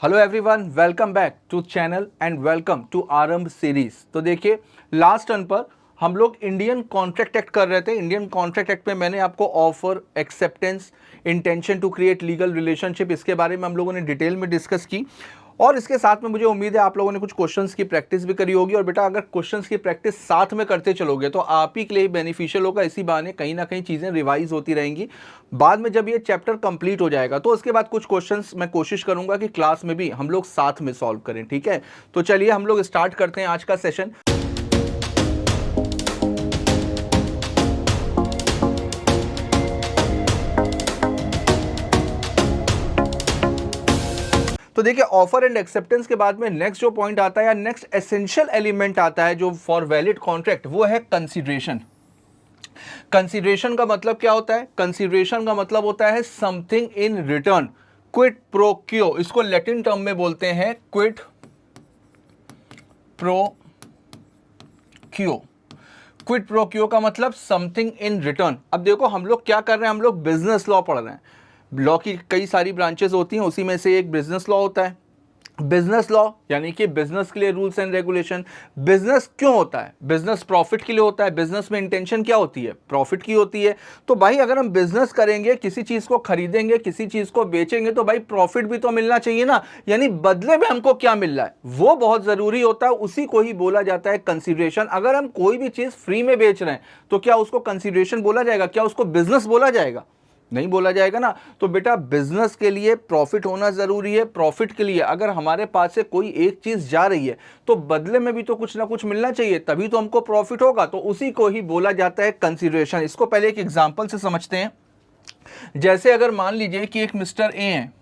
Hello everyone, welcome back to channel and welcome to Aarambh series. तो देखिए, last turn पर हम लोग इंडियन कॉन्ट्रैक्ट एक्ट कर रहे थे। इंडियन कॉन्ट्रैक्ट एक्ट में मैंने आपको offer, acceptance, intention to create legal relationship, इसके बारे में हम लोगों ने डिटेल में डिस्कस की। और इसके साथ में मुझे उम्मीद है आप लोगों ने कुछ क्वेश्चंस की प्रैक्टिस भी करी होगी। और बेटा, अगर क्वेश्चंस की प्रैक्टिस साथ में करते चलोगे तो आप ही के लिए बेनिफिशियल होगा। इसी बहाने कहीं ना कहीं चीज़ें रिवाइज होती रहेंगी। बाद में जब ये चैप्टर कंप्लीट हो जाएगा तो उसके बाद कुछ क्वेश्चंस मैं कोशिश करूंगा कि क्लास में भी हम लोग साथ में सॉल्व करें। ठीक है, तो चलिए हम लोग स्टार्ट करते हैं आज का सेशन। तो देखिए, ऑफर एंड एक्सेप्टेंस के बाद में नेक्स्ट जो पॉइंट आता है या नेक्स्ट एसेंशियल एलिमेंट आता है जो फॉर वैलिड कॉन्ट्रैक्ट, वो है कंसीडरेशन। कंसीडरेशन का मतलब क्या होता है? कंसीडरेशन का मतलब होता है something in return, Kwid pro क्यो। इसको लैटिन टर्म में बोलते हैं क्विड प्रो क्यो। क्विड प्रो क्यो का मतलब समथिंग इन रिटर्न। अब देखो, हम लोग क्या कर रहे हैं, हम लोग बिजनेस लॉ पढ़ रहे हैं। लॉ की कई सारी ब्रांचेस होती हैं, उसी में से एक बिजनेस लॉ होता है। बिजनेस लॉ यानी कि बिजनेस के लिए रूल्स एंड रेगुलेशन। बिजनेस क्यों होता है? बिजनेस प्रॉफिट के लिए होता है। बिजनेस में इंटेंशन क्या होती है? प्रॉफिट की होती है। तो भाई, अगर हम बिजनेस करेंगे, किसी चीज को खरीदेंगे, किसी चीज को बेचेंगे, तो भाई प्रॉफिट भी तो मिलना चाहिए ना। यानी बदले में हमको क्या मिल रहा है वो बहुत जरूरी होता है। उसी को ही बोला जाता है कंसीडरेशन। अगर हम कोई भी चीज फ्री में बेच रहे हैं तो क्या उसको कंसीडरेशन बोला जाएगा? क्या उसको बिजनेस बोला जाएगा? नहीं बोला जाएगा ना। तो बेटा, बिजनेस के लिए प्रॉफिट होना जरूरी है। प्रॉफिट के लिए अगर हमारे पास से कोई एक चीज जा रही है तो बदले में भी तो कुछ ना कुछ मिलना चाहिए, तभी तो हमको प्रॉफिट होगा। तो उसी को ही बोला जाता है कंसीडरेशन। इसको पहले एक एग्जांपल से समझते हैं। जैसे अगर मान लीजिए कि एक मिस्टर ए हैं,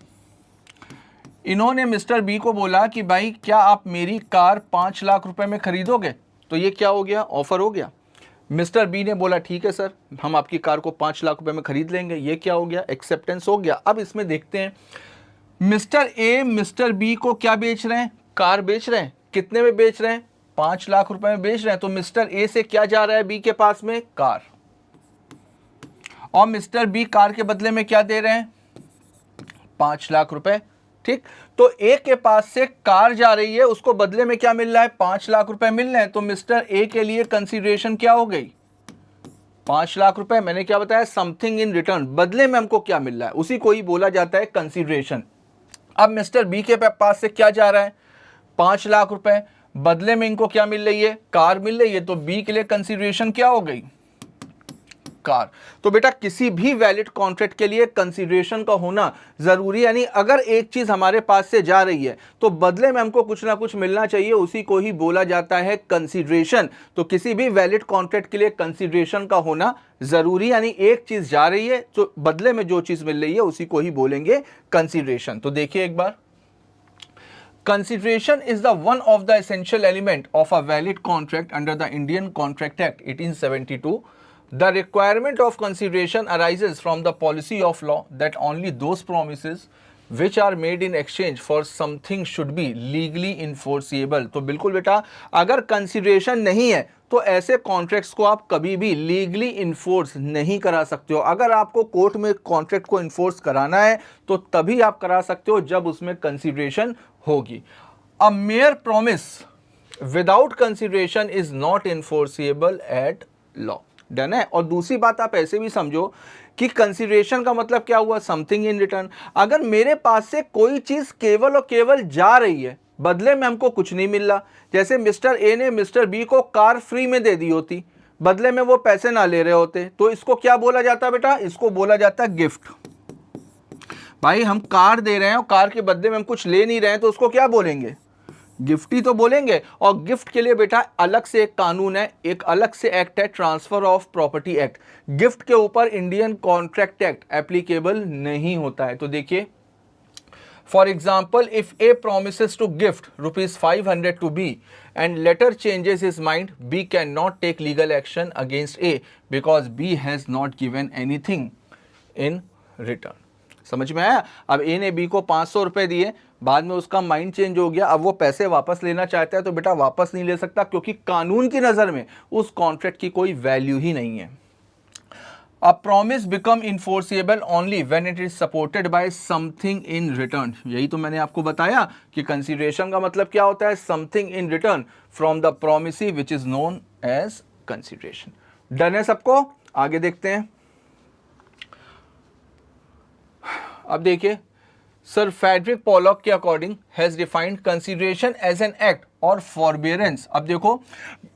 इन्होंने मिस्टर बी को बोला कि भाई, क्या आप मेरी कार 5 लाख रुपए में खरीदोगे? तो ये क्या हो गया? ऑफर हो गया। मिस्टर बी ने बोला ठीक है सर, हम आपकी कार को 5 लाख रुपए में खरीद लेंगे। ये क्या हो गया? एक्सेप्टेंस हो गया। अब इसमें देखते हैं, मिस्टर ए मिस्टर बी को क्या बेच रहे हैं? कार बेच रहे हैं। कितने में बेच रहे हैं? 5 लाख रुपए में बेच रहे हैं। तो मिस्टर ए से क्या जा रहा है बी के पास में? कार। और मिस्टर बी कार के बदले में क्या दे रहे हैं? 5 लाख रुपए। ठीक, तो ए के पास से कार जा रही है, उसको बदले में क्या मिल रहा है? 5 लाख रुपए मिल रहे हैं। तो मिस्टर ए के लिए कंसीडरेशन क्या हो गई? 5 लाख रुपए। मैंने क्या बताया? समथिंग इन रिटर्न, बदले में हमको क्या मिल रहा है, उसी को ही बोला जाता है कंसीडरेशन। अब मिस्टर बी के पास से क्या जा रहा है? 5 लाख रुपए। बदले में इनको क्या मिल रही है? कार मिल रही है। तो बी के लिए कंसीडरेशन क्या हो गई? कार। तो बेटा, किसी भी वैलिड कॉन्ट्रैक्ट के लिए कंसीडरेशन का होना जरूरी है। यानी अगर एक चीज हमारे पास से जा रही है तो बदले में हमको कुछ ना कुछ मिलना चाहिए, उसी को ही बोला जाता है कंसीडरेशन। तो किसी भी वैलिड कॉन्ट्रैक्ट के लिए कंसीडरेशन का होना जरूरी, यानी एक चीज जा रही है तो बदले में जो चीज मिल रही है उसी को ही बोलेंगे कंसीडरेशन। तो देखिए एक बार, consideration is the one of the essential element of a valid contract under the Indian Contract Act 1872. The requirement of consideration arises from the policy of law that only those promises which are made in exchange for something should be legally enforceable. तो बिल्कुल बेटा, अगर consideration नहीं है तो ऐसे contracts को आप कभी भी लीगली इन्फोर्स नहीं करा सकते हो। अगर आपको कोर्ट में कॉन्ट्रैक्ट को इन्फोर्स कराना है तो तभी आप करा सकते हो जब उसमें कंसिडरेशन होगी। A mere promise without consideration is not enforceable at law. Done है। और दूसरी बात आप ऐसे भी समझो कि कंसिडरेशन का मतलब क्या हुआ? Something in return. अगर मेरे पास से कोई चीज केवल और केवल जा रही है, बदले में हमको कुछ नहीं मिल रहा, जैसे मिस्टर ए ने मिस्टर बी को कार फ्री में दे दी होती, बदले में वो पैसे ना ले रहे होते, तो इसको क्या बोला जाता है बेटा? इसको बोला जाता है गिफ्ट। भाई, हम कार दे रहे हैं और कार के बदले में हम कुछ ले नहीं रहे हैं, तो उसको क्या बोलेंगे? गिफ्ट ही तो बोलेंगे। और गिफ्ट के लिए बेटा अलग से एक कानून है, एक अलग से एक्ट है, transfer of property act. Gift के ऊपर इंडियन कॉन्ट्रैक्ट एक्ट एप्लीकेबल नहीं होता है। तो देखिए, for example, if A promises to gift ₹500 to B and later changes his mind, B can not take legal action against A because B has not given anything in return. समझ में आया? अब ए ने बी को 500 रुपए दिए, बाद में उसका माइंड चेंज हो गया, अब वो पैसे वापस लेना चाहता है, तो बेटा वापस नहीं ले सकता, क्योंकि कानून की नजर में उस कॉन्ट्रैक्ट की कोई वैल्यू ही नहीं है। A promise become enforceable only when it is supported by something in return. यही तो मैंने आपको बताया कि कंसीडरेशन का मतलब क्या होता है, something in return from the promisee which is known as consideration. Done है सबको? आगे देखते हैं। अब देखिए, सर फ्रेडरिक पोलॉक के according has defined consideration as an act और फॉरबियरेंस। अब देखो,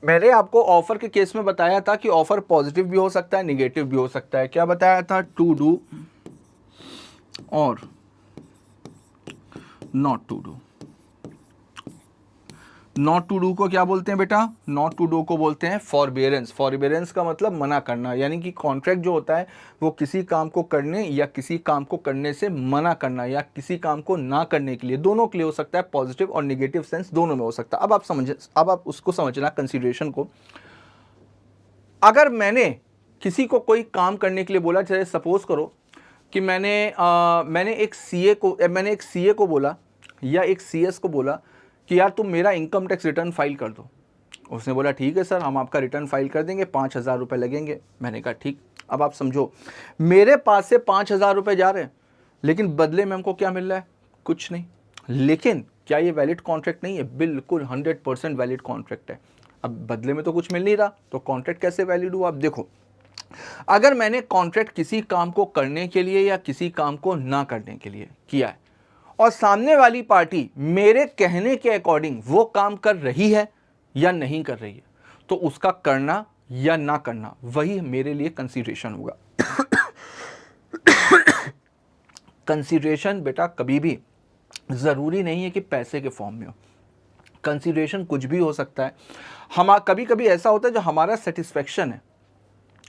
मैंने आपको ऑफर के केस में बताया था कि ऑफर पॉजिटिव भी हो सकता है, निगेटिव भी हो सकता है। क्या बताया था? टू डू और not to do. Not to do को क्या बोलते हैं बेटा? नॉट टू डू को बोलते हैं फॉरबियरेंस। फॉरबियरेंस का मतलब मना करना, यानी कि कॉन्ट्रैक्ट जो होता है वो किसी काम को करने या किसी काम को करने से मना करना या किसी काम को ना करने के लिए, दोनों के लिए हो सकता है, पॉजिटिव और नेगेटिव सेंस दोनों में हो सकता है। अब आप उसको समझना, कंसीडरेशन को। अगर मैंने किसी को कोई काम करने के लिए बोला, जैसे सपोज करो कि मैंने एक सीए को बोला या एक सीएस को बोला कि यार तुम मेरा इनकम टैक्स रिटर्न फाइल कर दो। उसने बोला ठीक है सर, हम आपका रिटर्न फाइल कर देंगे, 5,000 रुपये लगेंगे। मैंने कहा ठीक। अब आप समझो, मेरे पास से 5,000 रुपये जा रहे हैं, लेकिन बदले में हमको क्या मिल रहा है? कुछ नहीं। लेकिन क्या ये वैलिड कॉन्ट्रैक्ट नहीं है? बिल्कुल 100% वैलिड कॉन्ट्रैक्ट है। अब बदले में तो कुछ मिल नहीं रहा, तो कॉन्ट्रैक्ट कैसे वैलिड हुआ? अब देखो, अगर मैंने कॉन्ट्रैक्ट किसी काम को करने के लिए या किसी काम को ना करने के लिए किया है और सामने वाली पार्टी मेरे कहने के अकॉर्डिंग वो काम कर रही है या नहीं कर रही है, तो उसका करना या ना करना वही मेरे लिए कंसीडरेशन होगा। कंसीडरेशन बेटा कभी भी जरूरी नहीं है कि पैसे के फॉर्म में हो। कंसीडरेशन कुछ भी हो सकता है। हम कभी कभी ऐसा होता है जो हमारा सेटिस्फेक्शन है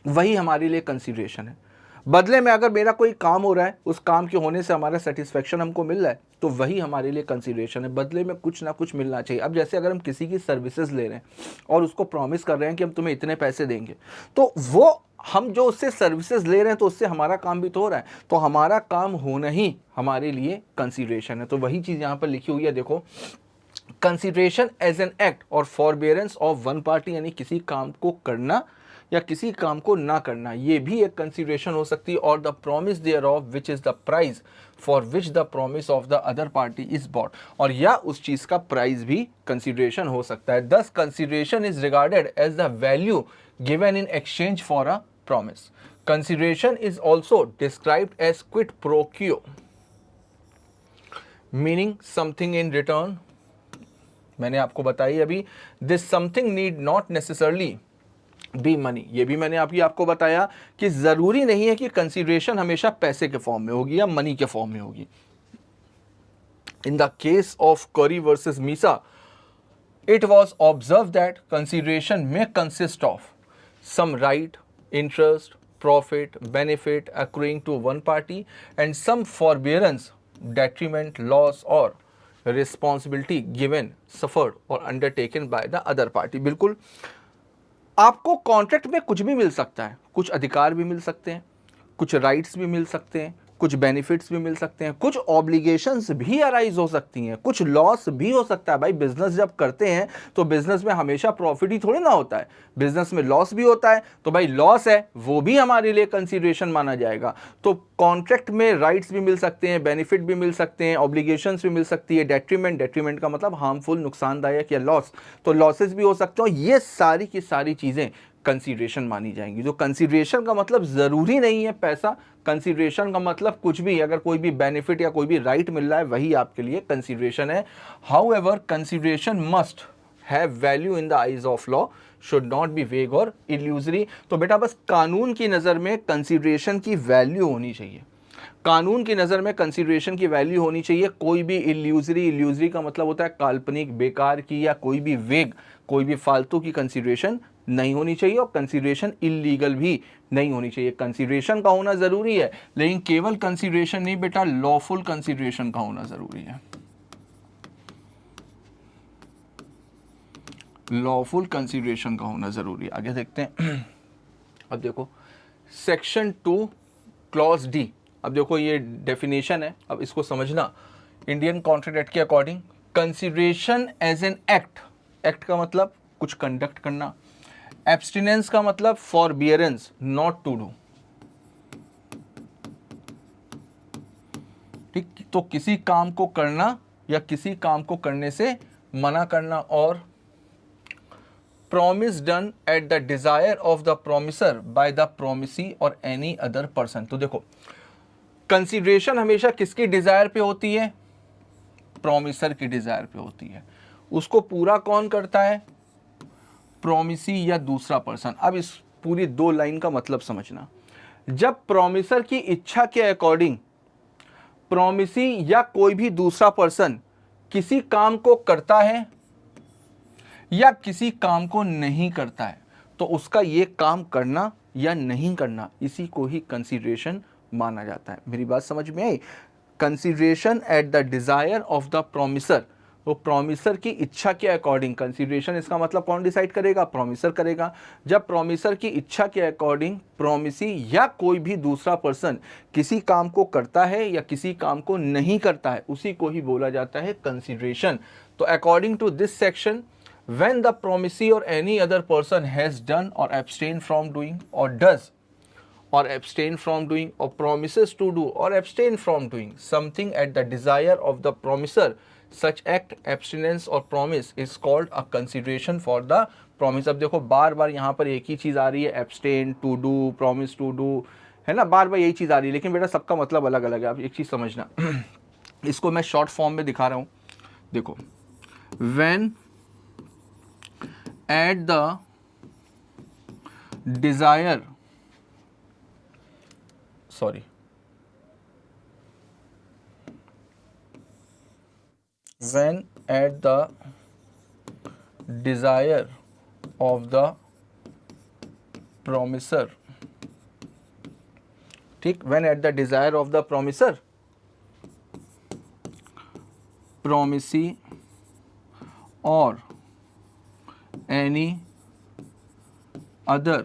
वही हमारे लिए कंसीडरेशन है। बदले में अगर मेरा कोई काम हो रहा है, उस काम के होने से हमारा सेटिस्फेक्शन हमको मिल रहा है, तो वही हमारे लिए कंसीडरेशन है। बदले में कुछ ना कुछ मिलना चाहिए। अब जैसे अगर हम किसी की सर्विसेज ले रहे हैं और उसको प्रॉमिस कर रहे हैं कि हम तुम्हें इतने पैसे देंगे, तो वो हम जो उससे सर्विसेज ले रहे हैं तो उससे हमारा काम भी तो हो रहा है, तो हमारा काम होना ही हमारे लिए कंसीडरेशन है। तो वही चीज़ यहाँ पर लिखी हुई है, देखो, कंसीडरेशन एज एन एक्ट और फॉरबियरेंस ऑफ वन पार्टी, यानी किसी काम को करना या किसी काम को ना करना, ये भी एक कंसीडरेशन हो सकती है। और the promise thereof which is the price for which the promise of the other party is bought, और या उस चीज का प्राइस भी कंसीडरेशन हो सकता है। This consideration is regarded as the value given in exchange for a promise. Consideration is also described as quid pro quo, meaning something in return. मैंने आपको बताई अभी, this something need not necessarily be money. ये भी मैंने आपको बताया कि जरूरी नहीं है कि कंसीडरेशन हमेशा पैसे के फॉर्म में होगी या मनी के फॉर्म में होगी। इन द केस ऑफ करी versus Misa, it was observed that consideration may consist of some right, interest, profit, benefit accruing to one party, and some forbearance, detriment, loss, or responsibility given, suffered, or undertaken by the other party। बिल्कुल, आपको contract में कुछ भी मिल सकता है, कुछ अधिकार भी मिल सकते हैं, कुछ राइट्स भी मिल सकते हैं, कुछ बेनिफिट्स भी मिल सकते हैं, कुछ ऑब्लिगेशंस भी अराइज हो सकती हैं, कुछ लॉस भी हो सकता है। भाई बिजनेस जब करते हैं तो बिजनेस में हमेशा प्रॉफिट ही थोड़ी ना होता है, बिजनेस में लॉस भी होता है। तो भाई लॉस है वो भी हमारे लिए कंसीडरेशन माना जाएगा। तो कॉन्ट्रैक्ट में राइट्स भी मिल सकते हैं, बेनिफिट भी मिल सकते हैं, ऑब्लिगेशंस भी मिल सकती है, डेट्रीमेंट का मतलब हार्मफुल, नुकसानदायक या लॉस, तो लॉसेस भी हो सकते हैं। ये सारी की सारी चीजें कंसीडरेशन मानी जाएंगी। जो कंसीडरेशन का मतलब जरूरी नहीं है पैसा, कंसीडरेशन का मतलब कुछ भी, अगर कोई भी बेनिफिट या कोई भी राइट मिल रहा है वही आपके लिए कंसीडरेशन है। However consideration must have value in the eyes of law, should not be वेग और इल्यूजरी। तो बेटा बस कानून की नजर में कंसीडरेशन की वैल्यू होनी चाहिए, कानून की नजर में कंसीडरेशन की वैल्यू होनी चाहिए। कोई भी इल्यूजरी का मतलब होता है काल्पनिक, बेकार की, या कोई भी वेग, कोई भी फालतू की कंसीडरेशन नहीं होनी चाहिए, और कंसीडरेशन इलीगल भी नहीं होनी चाहिए। कंसीडरेशन का होना जरूरी है, लेकिन केवल कंसीडरेशन नहीं बेटा, लॉफुल कंसीडरेशन का होना जरूरी है। लॉफुल कंसीडरेशन का होना जरूरी है। आगे देखते हैं। अब देखो सेक्शन 2 क्लॉज डी। अब देखो ये डेफिनेशन है, अब इसको समझना। इंडियन कॉन्ट्रैक्ट एक्ट के according consideration as an act, act का मतलब कुछ कंडक्ट करना, एब्सटिनेंस का मतलब फॉरबियरेंस, नॉट टू डू। ठीक, तो किसी काम को करना या किसी काम को करने से मना करना। और promise done at the desire of the promisor by the promisee और एनी अदर पर्सन। तो देखो कंसीडरेशन हमेशा किसकी डिजायर पे होती है? प्रोमिसर की डिजायर पे होती है। उसको पूरा कौन करता है? प्रोमिसी या दूसरा पर्सन। अब इस पूरी 2 लाइन का मतलब समझना। जब प्रोमिसर की इच्छा के अकॉर्डिंग प्रोमिसी या कोई भी दूसरा पर्सन किसी काम को करता है या किसी काम को नहीं करता है, तो उसका ये काम करना या नहीं करना, इसी को ही कंसीडरेशन माना जाता है। मेरी बात समझ में आई? Consideration at the desire of the promisor, वो प्रोमिसर की इच्छा के अकॉर्डिंग। कंसीडरेशन इसका मतलब कौन डिसाइड करेगा? प्रोमिसर करेगा। जब प्रोमिसर की इच्छा के अकॉर्डिंग प्रोमिसी या कोई भी दूसरा पर्सन किसी काम को करता है या किसी काम को नहीं करता है, उसी को ही बोला जाता है कंसीडरेशन। तो according to this section, when the promisee or any other person has done or abstained from doing or does or abstain from doing or promises to do or abstain from doing something at the desire of the promiser, such act, abstinence or promise is called a consideration for the promise। अब देखो बार बार यहाँ पर एक ही चीज आ रही है, abstain to do, promise to do, है ना, बार बार यही चीज आ रही है, लेकिन बेटा सबका मतलब अलग अलग है। आप एक चीज समझना इसको मैं शॉर्ट फॉर्म में दिखा रहा हूँ। देखो, when at the desire, sorry, when at the desire of the promiser, ठीक, when at the desire of the promiser, promisee or any other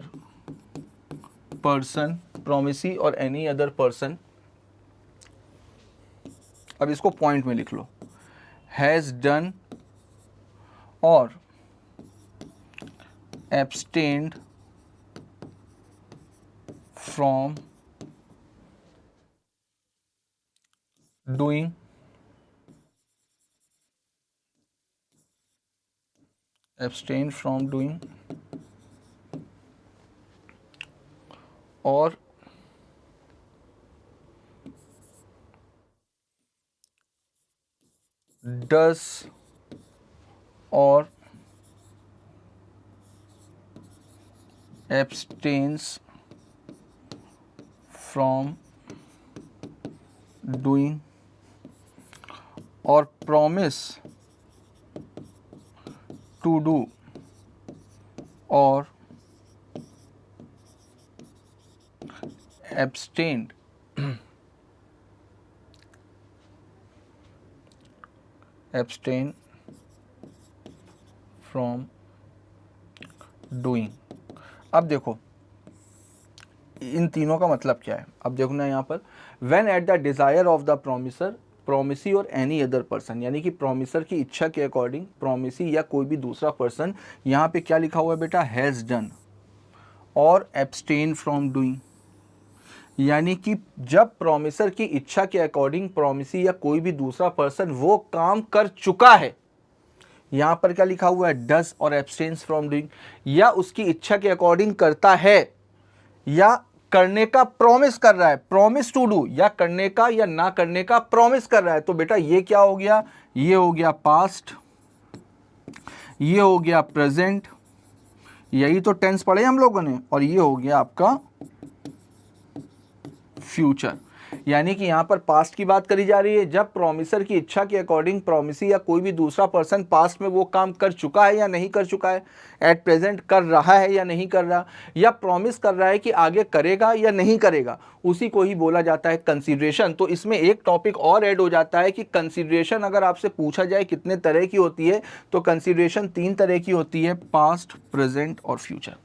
person, promisee और any other person, अब इसको पॉइंट में लिख लो, has done or abstained from doing, abstain from doing or does or abstains from doing or promise to do or abstained abstain from doing। अब देखो इन तीनों का मतलब क्या है। अब देखो ना यहाँ पर, when at the desire of the promiser, promisee और एनी अदर पर्सन, यानी कि प्रोमिसर की इच्छा के अकॉर्डिंग प्रोमिसी या कोई भी दूसरा पर्सन, यहाँ पे क्या लिखा हुआ है बेटा? हैज़ डन और एब्सटेन फ्रॉम डूइंग, यानी कि जब प्रोमिसर की इच्छा के अकॉर्डिंग प्रोमिसी या कोई भी दूसरा पर्सन वो काम कर चुका है, यहाँ पर क्या लिखा हुआ है? डस और एब्सटेन्स फ्रॉम डूइंग, या उसकी इच्छा के अकॉर्डिंग करता है या करने का प्रॉमिस कर रहा है, प्रॉमिस टू डू, या करने का या ना करने का प्रॉमिस कर रहा है। तो बेटा ये क्या हो गया? ये हो गया पास्ट, ये हो गया प्रेजेंट, यही तो टेंस पढ़े हम लोगों ने, और ये हो गया आपका फ्यूचर। यानी कि यहां पर पास्ट की बात करी जा रही है, जब प्रोमिसर की इच्छा के अकॉर्डिंग प्रोमिसी या कोई भी दूसरा पर्सन पास्ट में वो काम कर चुका है या नहीं कर चुका है, एट प्रेजेंट कर रहा है या नहीं कर रहा, या प्रॉमिस कर रहा है कि आगे करेगा या नहीं करेगा, उसी को ही बोला जाता है कंसीडरेशन। तो इसमें एक टॉपिक और ऐड हो जाता है कि कंसीडरेशन अगर आपसे पूछा जाए कितने तरह की होती है, तो कंसीडरेशन 3 तरह की होती है, पास्ट, प्रेजेंट और फ्यूचर।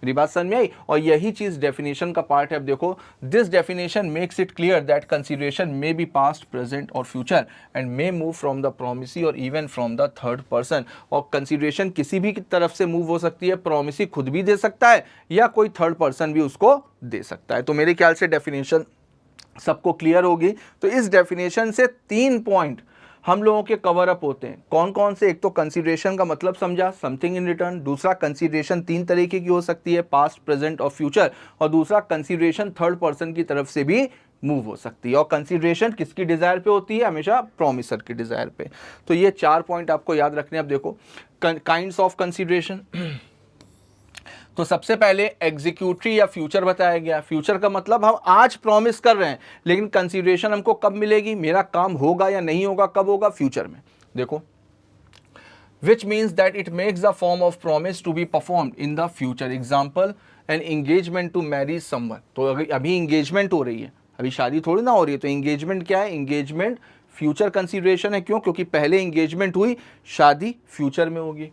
मेरी बात समझ में आई? और यही चीज डेफिनेशन का पार्ट है। अब देखो, this definition makes it clear that consideration may be past, present और future and may move from the promisee और even from the third person. और कंसीडरेशन किसी भी तरफ से मूव हो सकती है, प्रोमिसी खुद भी दे सकता है या कोई थर्ड पर्सन भी उसको दे सकता है। तो मेरे ख्याल से डेफिनेशन सबको क्लियर होगी। तो इस डेफिनेशन से 3 पॉइंट हम लोगों के कवर अप होते हैं। कौन कौन से? एक तो कंसीडरेशन का मतलब समझा, समथिंग इन रिटर्न। दूसरा, कंसीडरेशन 3 तरीके की हो सकती है, पास्ट, प्रेजेंट और फ्यूचर। और दूसरा, कंसीडरेशन थर्ड पर्सन की तरफ से भी मूव हो सकती है। और कंसीडरेशन किसकी डिजायर पे होती है? हमेशा प्रॉमिसर की डिजायर पे। तो ये 4 पॉइंट आपको याद रखने हैं। अब देखो काइंड्स ऑफ कंसीडरेशन। तो सबसे पहले एग्जीक्यूटरी या फ्यूचर बताया गया। फ्यूचर का मतलब हम आज प्रॉमिस कर रहे हैं, लेकिन कंसीडरेशन हमको कब मिलेगी? मेरा काम होगा या नहीं होगा, कब होगा? फ्यूचर में। देखो, which means that it makes the form of promise to be performed in the future. Example, an engagement to marry someone. तो अभी इंगेजमेंट हो रही है, अभी शादी थोड़ी ना हो रही है। तो इंगेजमेंट क्या है? इंगेजमेंट फ्यूचर कंसीडरेशन है। क्यों? क्योंकि पहले इंगेजमेंट हुई, शादी फ्यूचर में होगी।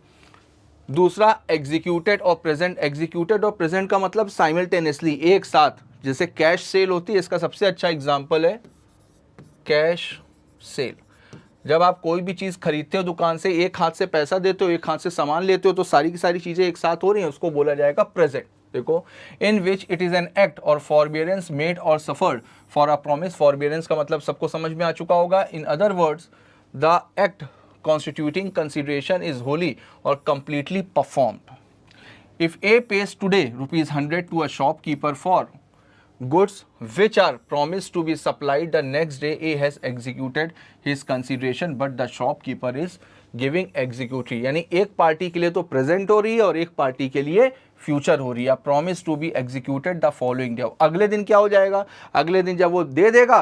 दूसरा, एग्जीक्यूटेड और प्रेजेंट। एग्जीक्यूटेड और प्रेजेंट का मतलब साइमल्टेनियसली, एक साथ। जैसे कैश सेल होती है, इसका सबसे अच्छा एग्जांपल है कैश सेल। जब आप कोई भी चीज खरीदते हो दुकान से, एक हाथ से पैसा देते हो, एक हाथ से सामान लेते हो, तो सारी की सारी चीजें एक साथ हो रही हैं, उसको बोला जाएगा प्रेजेंट। देखो, in which it is an act और फॉरबियरेंस मेड और suffered for a promise. Forbearance का मतलब सबको समझ में आ चुका होगा। In other words, the act constituting consideration is wholly or completely performed. If A pays today ₹100 to a shopkeeper for goods which are promised to be supplied the next day, A has executed his consideration but the shopkeeper is giving executory। यानी एक party के लिए तो present हो रही है और एक पार्टी के लिए फ्यूचर हो रही है। Promise to be executed the following day. अगले दिन क्या हो जाएगा? अगले दिन जब वो दे देगा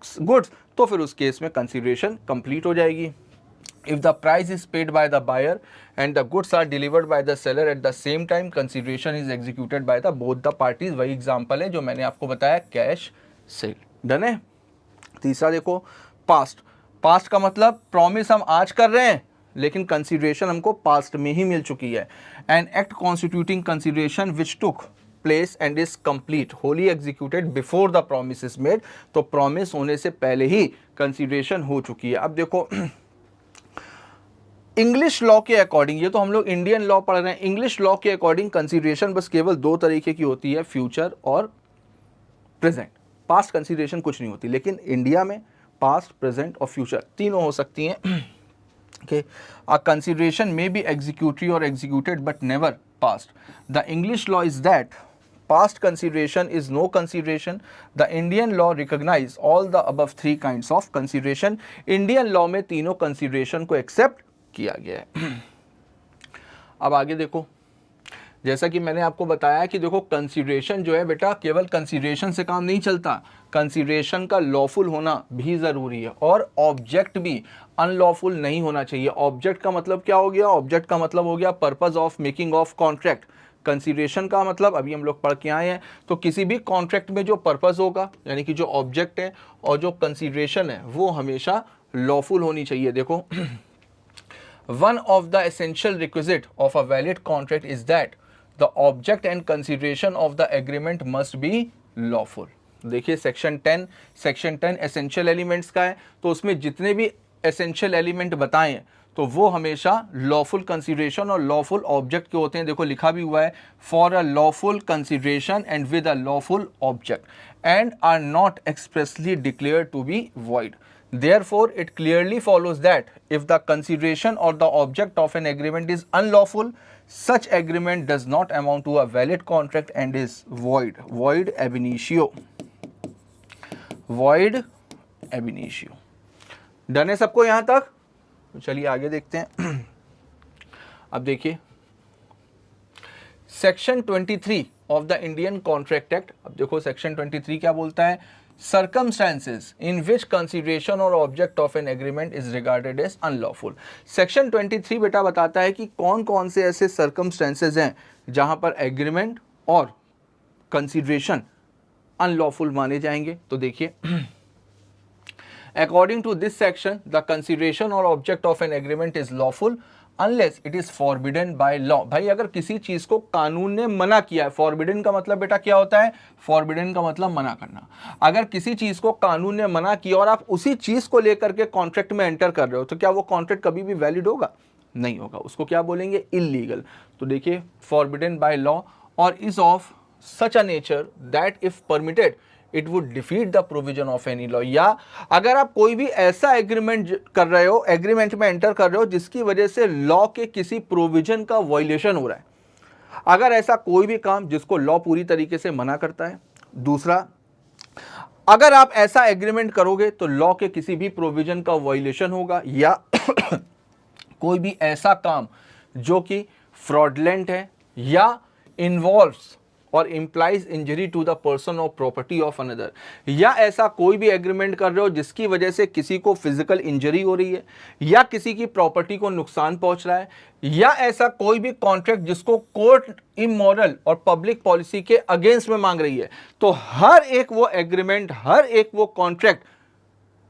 गुड्स, तो फिर उस केस में कंसिडरेशन कंप्लीट हो जाएगी। If the price is paid by the buyer and the goods are delivered by the seller at the same time, consideration is executed by the both the parties। वही example है जो मैंने आपको बताया, cash cell. Done है। तीसरा देखो, past. Past का मतलब प्रॉमिस हम आज कर रहे हैं, लेकिन कंसिडरेशन हमको पास्ट में ही मिल चुकी है। An act constituting consideration which took place and is complete Holi executed before the promise is made. तो प्रॉमिस होने से पहले ही कंसिडरेशन हो चुकी है। अब देखो, इंग्लिश लॉ के अकॉर्डिंग, ये तो हम लोग इंडियन लॉ पढ़ रहे हैं, इंग्लिश लॉ के अकॉर्डिंग कंसीडरेशन बस केवल 2 तरीके की होती है, फ्यूचर और प्रेजेंट। पास्ट कंसीडरेशन कुछ नहीं होती, लेकिन इंडिया में पास्ट, प्रेजेंट और फ्यूचर तीनों हो सकती हैं। Okay, a consideration may be executory और executed but never past. The English law is that past consideration is no consideration. The Indian law recognize all the above 3 kinds of consideration। Indian law में तीनों consideration को accept किया गया है। अब आगे देखो, जैसा कि मैंने आपको बताया कि देखो कंसीडरेशन जो है बेटा, केवल कंसीडरेशन से काम नहीं चलता, कंसीडरेशन का लॉफुल होना भी जरूरी है और ऑब्जेक्ट भी अनलॉफुल नहीं होना चाहिए। ऑब्जेक्ट का मतलब क्या हो गया? ऑब्जेक्ट का मतलब हो गया purpose of making of contract. Consideration का मतलब अभी हम लोग पढ़ के आए हैं। तो किसी भी कॉन्ट्रैक्ट में जो पर्पस होगा, यानी कि जो ऑब्जेक्ट है और जो कंसीडरेशन है, वो हमेशा लॉफुल होनी चाहिए। देखो, one of the essential requisite of a valid contract is that the object and consideration of the agreement must be lawful। देखिए सेक्शन 10 एसेंशियल एलिमेंट्स का है, तो उसमें जितने भी एसेंशियल एलिमेंट बताए हैं तो वो हमेशा लॉफुल कंसिडरेशन और लॉफुल ऑब्जेक्ट के होते हैं। देखो लिखा भी हुआ है, for a lawful consideration and with a lawful object and are not expressly declared to be void. Therefore, it clearly follows that if the consideration or the object of an agreement is unlawful, such agreement does not amount to a valid contract and is void। Void ab initio। Void ab initio। Done है सबको यहां तक? चलिए आगे देखते हैं। अब देखिए section 23 of the Indian contract act. अब देखो सेक्शन 23 क्या बोलता है? circumstances in which consideration or object of an agreement is regarded as unlawful। Section 23 बेटा बताता है कि कौन कौन से ऐसे circumstances हैं जहां पर एग्रीमेंट और कंसिडरेशन अनलॉफुल माने जाएंगे। तो देखिए, according to this section, the consideration or object of an agreement is lawful unless it is forbidden by law। भाई अगर किसी चीज को कानून ने मना किया है, forbidden का मतलब बेटा क्या होता है? forbidden का मतलब मना करना। अगर किसी चीज को कानून ने मना किया और आप उसी चीज को लेकर के कॉन्ट्रैक्ट में एंटर कर रहे हो, तो क्या वो कॉन्ट्रैक्ट कभी भी वैलिड होगा? नहीं होगा। उसको क्या बोलेंगे? इलीगल। तो देखिए, forbidden by law और is of such a nature that if permitted it would defeat the provision of any law. या अगर आप कोई भी ऐसा एग्रीमेंट कर रहे हो, एग्रीमेंट में एंटर कर रहे हो जिसकी वजह से लॉ के किसी प्रोविजन का वायलेशन हो रहा है, अगर ऐसा कोई भी काम जिसको लॉ पूरी तरीके से मना करता है। दूसरा, अगर आप ऐसा एग्रीमेंट करोगे तो लॉ के किसी भी प्रोविजन का वायलेशन होगा, या कोई भी ऐसा काम जो कि फ्रॉडलेंट है या involves or implies injury to the person or property of another, या ऐसा कोई भी एग्रीमेंट कर रहे हो जिसकी वजह से किसी को फिजिकल इंजरी हो रही है या किसी की प्रॉपर्टी को नुकसान पहुंच रहा है, या ऐसा कोई भी कॉन्ट्रैक्ट जिसको कोर्ट इमोरल और पब्लिक पॉलिसी के अगेंस्ट में मांग रही है, तो हर एक वो एग्रीमेंट, हर एक वो कॉन्ट्रैक्ट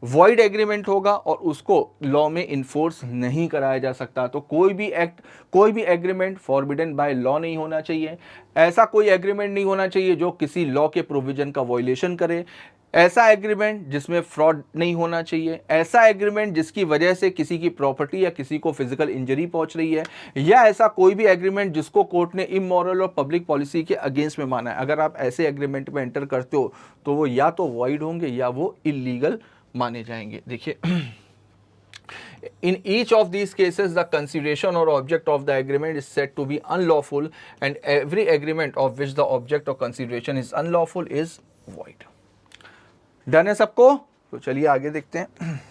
वॉइड एग्रीमेंट होगा और उसको लॉ में इन्फोर्स नहीं कराया जा सकता। तो कोई भी एक्ट, कोई भी एग्रीमेंट फॉरबिडन बाय लॉ नहीं होना चाहिए। ऐसा कोई एग्रीमेंट नहीं होना चाहिए जो किसी लॉ के प्रोविजन का वायलेशन करे। ऐसा एग्रीमेंट जिसमें फ्रॉड नहीं होना चाहिए। ऐसा एग्रीमेंट जिसकी वजह से किसी की प्रॉपर्टी या किसी को फिजिकल इंजरी पहुंच रही है, या ऐसा कोई भी एग्रीमेंट जिसको कोर्ट ने इमोरल और पब्लिक पॉलिसी के अगेंस्ट में माना है। अगर आप ऐसे एग्रीमेंट में एंटर करते हो तो वो या तो वॉइड होंगे या वो इलीगल माने जाएंगे। देखिए, in each of these cases the consideration or object of the agreement is said to be unlawful, and every agreement of which the object or consideration is unlawful is void. Done है सबको? तो चलिए आगे देखते हैं।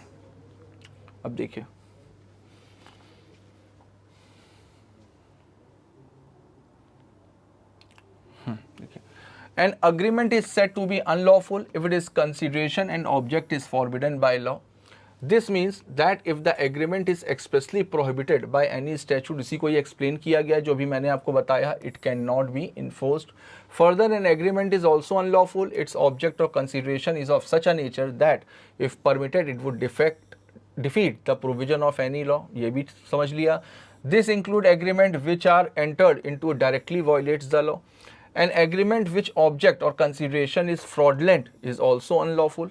अब देखिए, an agreement is said to be unlawful if it is consideration and object is forbidden by law. This means that if the agreement is expressly prohibited by any statute, इसी को ये explain किया गया जो भी मैंने आपको बताया, it cannot be enforced. Further, an agreement is also unlawful. Its object or consideration is of such a nature that if permitted, it would defeat the provision of any law. ये भी समझ लिया। This include agreement which are entered into directly violates the law. An agreement which object or consideration is fraudulent is also unlawful,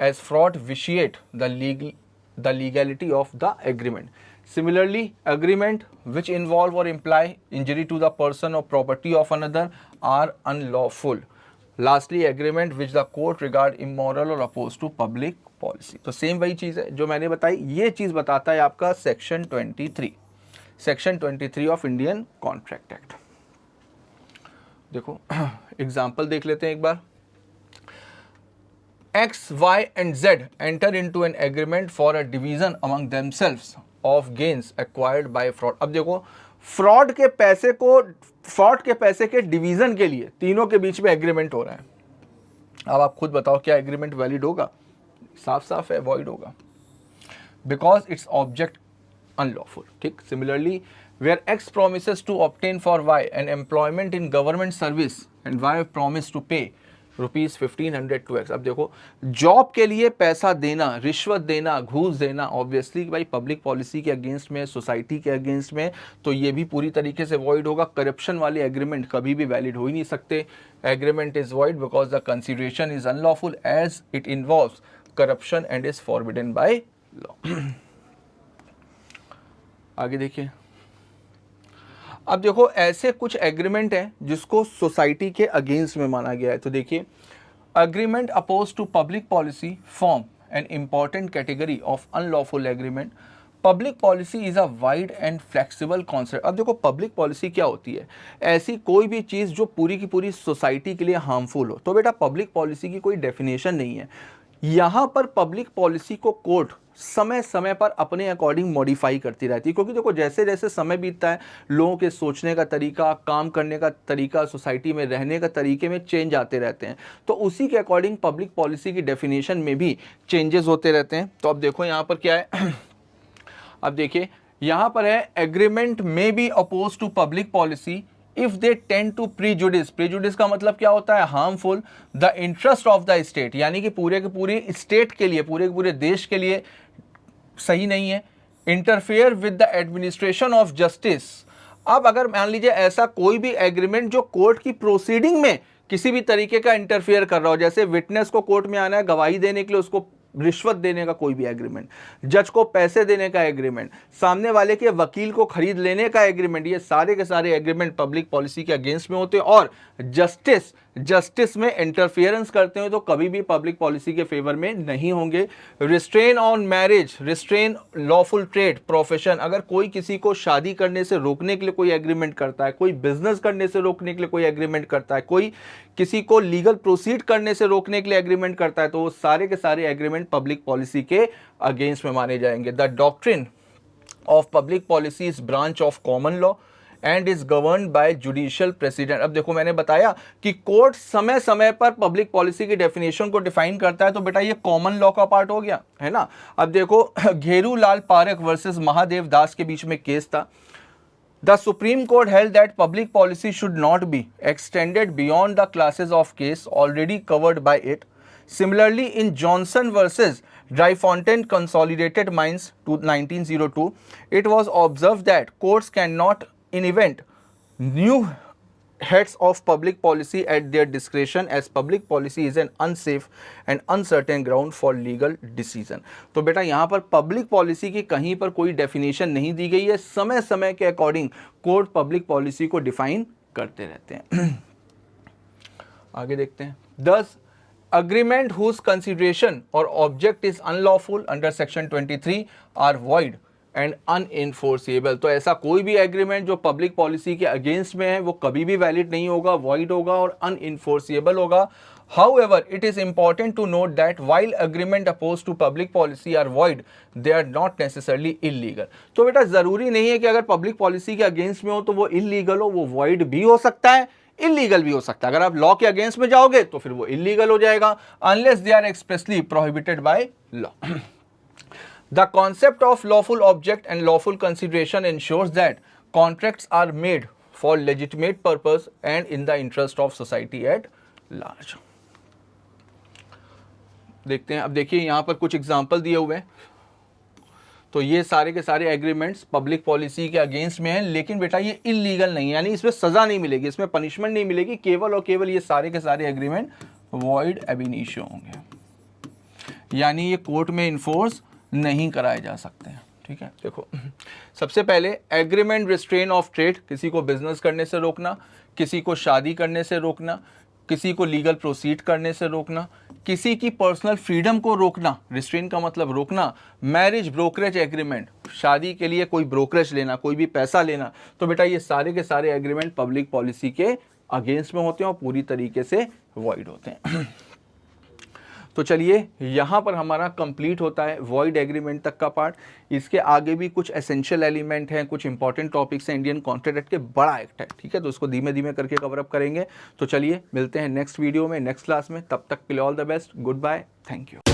as fraud vitiate the legality of the agreement. Similarly, agreement which involve or imply injury to the person or property of another are unlawful. Lastly, agreement which the court regard immoral or opposed to public policy. तो same वही चीज़ है जो मैंने बताई। ये चीज़ बताता है आपका section 23 of Indian contract act. देखो एग्जाम्पल देख लेते हैं एक बार। X, Y and Z enter into an agreement for a division among themselves of gains acquired by fraud. अब देखो, फ्रॉड के पैसे के डिवीजन के लिए तीनों के बीच में एग्रीमेंट हो रहा है। अब आप खुद बताओ क्या एग्रीमेंट वैलिड होगा? साफ साफ है, वॉइड होगा, बिकॉज इट्स ऑब्जेक्ट अनलॉफुल। ठीक, similarly where X promises to obtain for Y an employment in government service and Y promise to pay ₹1500 to X. अब देखो, जॉब के लिए पैसा देना, रिश्वत देना, घूस देना, ऑब्वियसली भाई पब्लिक पॉलिसी के अगेंस्ट में, सोसाइटी के अगेंस्ट में, तो ये भी पूरी तरीके से वॉइड होगा। करप्शन वाले एग्रीमेंट कभी भी वैलिड हो ही नहीं सकते। Agreement is void because the consideration is unlawful as it involves corruption and is forbidden by law. आगे देखिए, अब देखो ऐसे कुछ एग्रीमेंट हैं जिसको सोसाइटी के अगेंस्ट में माना गया है। तो देखिए, agreement oppose to public policy form an important category of unlawful agreement. Public policy is a wide and flexible concept. अब देखो, पब्लिक पॉलिसी क्या होती है? ऐसी कोई भी चीज़ जो पूरी की पूरी सोसाइटी के लिए हार्मफुल हो। तो बेटा, पब्लिक पॉलिसी की कोई डेफिनेशन नहीं है। यहाँ पर पब्लिक पॉलिसी को कोर्ट समय समय पर अपने अकॉर्डिंग मॉडिफाई करती रहती है, क्योंकि देखो जैसे जैसे समय बीतता है, लोगों के सोचने का तरीका, काम करने का तरीका, सोसाइटी में रहने का तरीके में चेंज आते रहते हैं। तो उसी के अकॉर्डिंग पब्लिक पॉलिसी की डेफिनेशन में भी चेंजेस होते रहते हैं। तो अब देखो यहाँ पर क्या है। अब देखिए, यहाँ पर है एग्रीमेंट में be oppose to public policy if they tend to prejudice. Prejudice का मतलब क्या होता है? Harmful the interest of the state, यानी कि पूरे के पूरे स्टेट के लिए, पूरे के पूरे देश के लिए सही नहीं है। Interfere with the administration of justice. अब अगर मान लीजिए ऐसा कोई भी एग्रीमेंट जो कोर्ट की प्रोसीडिंग में किसी भी तरीके का इंटरफेयर कर रहा हो, जैसे विटनेस को कोर्ट में आना है गवाही देने के लिए, उसको रिश्वत देने का कोई भी एग्रीमेंट, जज को पैसे देने का एग्रीमेंट, सामने वाले के वकील को खरीद लेने का एग्रीमेंट, ये सारे के सारे एग्रीमेंट पब्लिक पॉलिसी के अगेंस्ट में होते हैं। और जस्टिस जस्टिस में इंटरफियरेंस करते हो तो कभी भी पब्लिक पॉलिसी के फेवर में नहीं होंगे। Restrain on marriage, restrain lawful trade, profession, अगर कोई किसी को शादी करने से रोकने के लिए कोई एग्रीमेंट करता है, कोई बिजनेस करने से रोकने के लिए कोई एग्रीमेंट करता है, कोई किसी को लीगल प्रोसीड करने से रोकने के लिए एग्रीमेंट करता है, तो वो सारे के सारे एग्रीमेंट पब्लिक पॉलिसी के अगेंस्ट में माने जाएंगे। The doctrine of public policy is branch of common law and is governed bye judicial president. अब देखो मैंने बताया कि कोर्ट समय समय पर पब्लिक पॉलिसी की डेफिनेशन को डिफाइन करता है, तो बेटा ये कॉमन लॉ का पार्ट हो गया, है ना। अब देखो घेरू लाल पारेख वर्सेस महादेव दास के बीच में केस था। The Supreme Court held that public policy should not be extended beyond the classes of case already covered by it. Similarly, in Johnson versus Dryfontein Consolidated Mines to 1902, it was observed that courts cannot invent new heads of public policy at their discretion as public policy is an unsafe and uncertain ground for legal decision। तो बेटा यहाँ पर public policy की कहीं पर कोई definition नहीं दी गई है, समय समय के अकॉर्डिंग कोर्ट पब्लिक पॉलिसी को डिफाइन करते रहते हैं। आगे देखते हैं। 10 agreement whose consideration or object is unlawful under section 23 are void and unenforceable. तो ऐसा कोई भी एग्रीमेंट जो पब्लिक पॉलिसी के अगेंस्ट में है वो कभी भी वैलिड नहीं होगा, वॉइड होगा और अनइनफोर्सेबल होगा। However, it is important to note that while agreement opposed to public policy are void, they are not necessarily illegal। तो बेटा जरूरी नहीं है कि अगर पब्लिक पॉलिसी के अगेंस्ट में हो तो वो इलीगल हो, वो वॉइड भी हो सकता है, इलीगल भी हो सकता है। अगर आप लॉ के अगेंस्ट में जाओगे तो फिर वो इलीगल हो जाएगा, unless they are expressly prohibited by law. The concept of lawful object and lawful consideration ensures that contracts are made for legitimate purpose and in the interest of society at large। देखते हैं, अब देखिए यहाँ पर कुछ example दिए हुए हैं। तो ये सारे के सारे एग्रीमेंट्स पब्लिक पॉलिसी के अगेंस्ट में हैं, लेकिन बेटा ये इलीगल नहीं है, यानी इसमें सजा नहीं मिलेगी, इसमें पनिशमेंट नहीं मिलेगी, केवल और केवल ये सारे के सारे एग्रीमेंट वॉइड एब इनिशियो होंगे, यानी ये कोर्ट में इन्फोर्स नहीं कराए जा सकते हैं। ठीक है, देखो सबसे पहले एग्रीमेंट रिस्ट्रेन ऑफ ट्रेड, किसी को बिजनेस करने से रोकना, किसी को शादी करने से रोकना, किसी को लीगल प्रोसीड करने से रोकना, किसी की पर्सनल फ्रीडम को रोकना, रिस्ट्रेन का मतलब रोकना। मैरिज ब्रोकरेज एग्रीमेंट, शादी के लिए कोई ब्रोकरेज लेना, कोई भी पैसा लेना, तो बेटा ये सारे के सारे एग्रीमेंट पब्लिक पॉलिसी के अगेंस्ट में होते हैं और पूरी तरीके से वॉइड होते हैं। तो चलिए यहाँ पर हमारा कंप्लीट होता है वॉइड एग्रीमेंट तक का पार्ट। इसके आगे भी कुछ एसेंशियल एलिमेंट हैं, कुछ इंपॉर्टेंट टॉपिक्स हैं इंडियन कॉन्ट्रैक्ट एक्ट के, बड़ा एक्ट है। ठीक है, तो उसको धीमे धीमे करके कवर अप करेंगे। तो चलिए मिलते हैं नेक्स्ट वीडियो में, नेक्स्ट क्लास में। तब तक के लिए all the best, good bye, thank you.